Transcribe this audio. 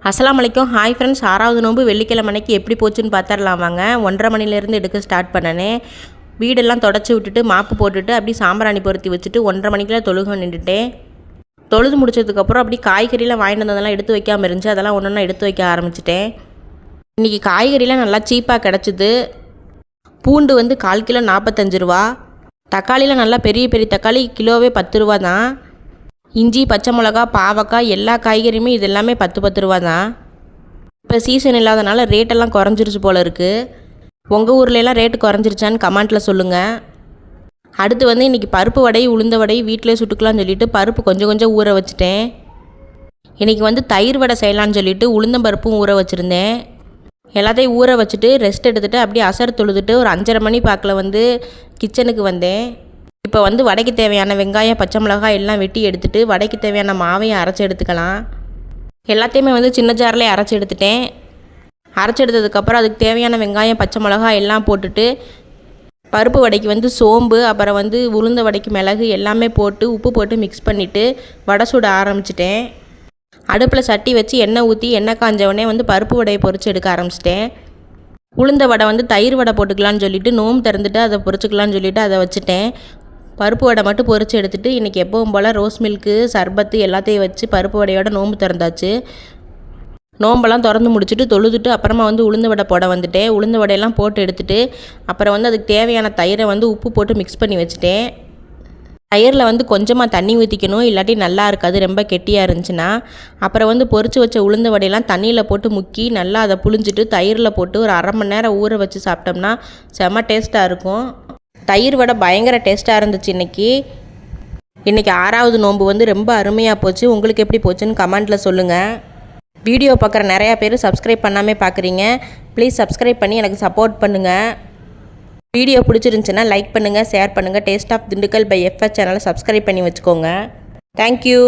அஸ்ஸலாமு அலைக்கும். Hi friends, 6வது நோன்பு வெள்ளிக்கிழமை அன்னைக்கு எப்படி போச்சுன்னு பார்த்துடலாம் வாங்க. 1:30 மணிலேருந்து எடுக்க ஸ்டார்ட் பண்ணனேன். வீடெல்லாம் தொடச்சி விட்டுட்டு மாப்பு போட்டுட்டு அப்படி சாம்பிராணி பொருத்தி வச்சுட்டு 1:30 மணிக்கெலாம் தொழுக நின்றுட்டேன். தொழுது முடிச்சதுக்கப்புறம் அப்படி காய்கறிலாம் வாங்கிட்டு வந்ததெல்லாம் எடுத்து வைக்காமல் இருந்துச்சு. அதெல்லாம் ஒன்று ஒன்றா எடுத்து வைக்க ஆரம்பிச்சிட்டேன். இன்றைக்கி காய்கறிலாம் நல்லா சீப்பாக கிடச்சிது. பூண்டு வந்து 1/4 கிலோ 45 ரூபா. தக்காளிலாம் நல்லா பெரிய பெரிய தக்காளி கிலோவே 10 ரூபா தான். இஞ்சி, பச்சை மிளகா, பாவக்காய் எல்லா காய்கறியுமே இது எல்லாமே 10 ரூபா தான். இப்போ சீசன் இல்லாதனால ரேட்டெல்லாம் குறைஞ்சிருச்சு போல் இருக்குது. உங்கள் ஊர்லெலாம் ரேட்டு குறைஞ்சிருச்சான்னு கமெண்ட்டில் சொல்லுங்கள். அடுத்து வந்து இன்றைக்கி பருப்பு வடை உளுந்த வடை வீட்டிலே சுட்டுக்கலான்னு சொல்லிவிட்டு பருப்பு கொஞ்சம் கொஞ்சம் ஊற வச்சுட்டேன். இன்றைக்கி வந்து தயிர் வடை செய்யலான்னு சொல்லிவிட்டு உளுந்தம்பருப்பும் ஊற வச்சுருந்தேன். எல்லாத்தையும் ஊற வச்சுட்டு ரெஸ்ட் எடுத்துகிட்டு அப்படியே அசர் தொழுதுட்டு ஒரு 5:30 மணி பாக்கில் வந்து கிச்சனுக்கு வந்தேன். இப்போ வந்து வடைக்கு தேவையான வெங்காயம், பச்சை மிளகாய் எல்லாம் வெட்டி எடுத்துகிட்டு வடைக்கு தேவையான மாவையும் அரைச்சி எடுத்துக்கலாம். எல்லாத்தையுமே வந்து சின்ன ஜார்லேயே அரைச்சி எடுத்துட்டேன். அரைச்சி எடுத்ததுக்கப்புறம் அதுக்கு தேவையான வெங்காயம், பச்சை மிளகாய் எல்லாம் போட்டுட்டு பருப்பு வடைக்கு வந்து சோம்பு, அப்புறம் வந்து உளுந்த வடைக்கு மிளகு எல்லாமே போட்டு உப்பு போட்டு மிக்ஸ் பண்ணிவிட்டு வடை சுட ஆரம்பிச்சிட்டேன். அடுப்பில் சட்டி வச்சு எண்ணெய் ஊற்றி எண்ணெய் காஞ்சவொடனே வந்து பருப்பு வடையை பொரிச்சு எடுக்க ஆரம்பிச்சிட்டேன். உளுந்த வடை வந்து தயிர் வடை போட்டுக்கலான்னு சொல்லிவிட்டு நோம்பு திறந்துட்டு அதை பொரிச்சுக்கலான்னு சொல்லிவிட்டு அதை வச்சுட்டேன். பருப்பு வடை மட்டும் பொரிச்சு எடுத்துகிட்டு இன்றைக்கி எப்பவும் போல் ரோஸ் மில்க்கு, சர்பத்து எல்லாத்தையும் வச்சு பருப்பு வடையோட நோம்பு திறந்தாச்சு. நோம்பெல்லாம் திறந்து முடிச்சுட்டு தொழுதுட்டு அப்புறமா வந்து உளுந்த வடை போட வந்துட்டேன். உளுந்த வடையெல்லாம் போட்டு எடுத்துகிட்டு அப்புறம் வந்து அதுக்கு தேவையான தயிரை வந்து உப்பு போட்டு மிக்ஸ் பண்ணி வச்சுட்டேன். தயிரில் வந்து கொஞ்சமாக தண்ணி ஊற்றிக்கணும், இல்லாட்டி நல்லா இருக்காது ரொம்ப கெட்டியாக இருந்துச்சுன்னா. அப்புறம் வந்து பொரிச்சு வச்ச உளுந்த வடையெல்லாம் தண்ணியில் போட்டு முக்கி நல்லா அதை புழிஞ்சிட்டு தயிரில் போட்டு ஒரு 1/2 மணி நேரம் ஊற வச்சு சாப்பிட்டோம்னா செம்ம டேஸ்ட்டாக இருக்கும். தயிர் வடை பயங்கர டேஸ்ட்டாக இருந்துச்சு. இன்றைக்கி 6வது நோன்பு வந்து ரொம்ப அருமையாக போச்சு. உங்களுக்கு எப்படி போச்சுன்னு கமெண்ட்டில் சொல்லுங்கள். வீடியோ பார்க்குற நிறையா பேர் சப்ஸ்கிரைப் பண்ணாமல் பார்க்குறீங்க. ப்ளீஸ் சப்ஸ்கிரைப் பண்ணி எனக்கு சப்போர்ட் பண்ணுங்கள். வீடியோ பிடிச்சிருந்துச்சுன்னா லைக் பண்ணுங்கள், ஷேர் பண்ணுங்கள். Taste of Dindigul by FS சேனலை சப்ஸ்கிரைப் பண்ணி வச்சுக்கோங்க. தேங்க்யூ.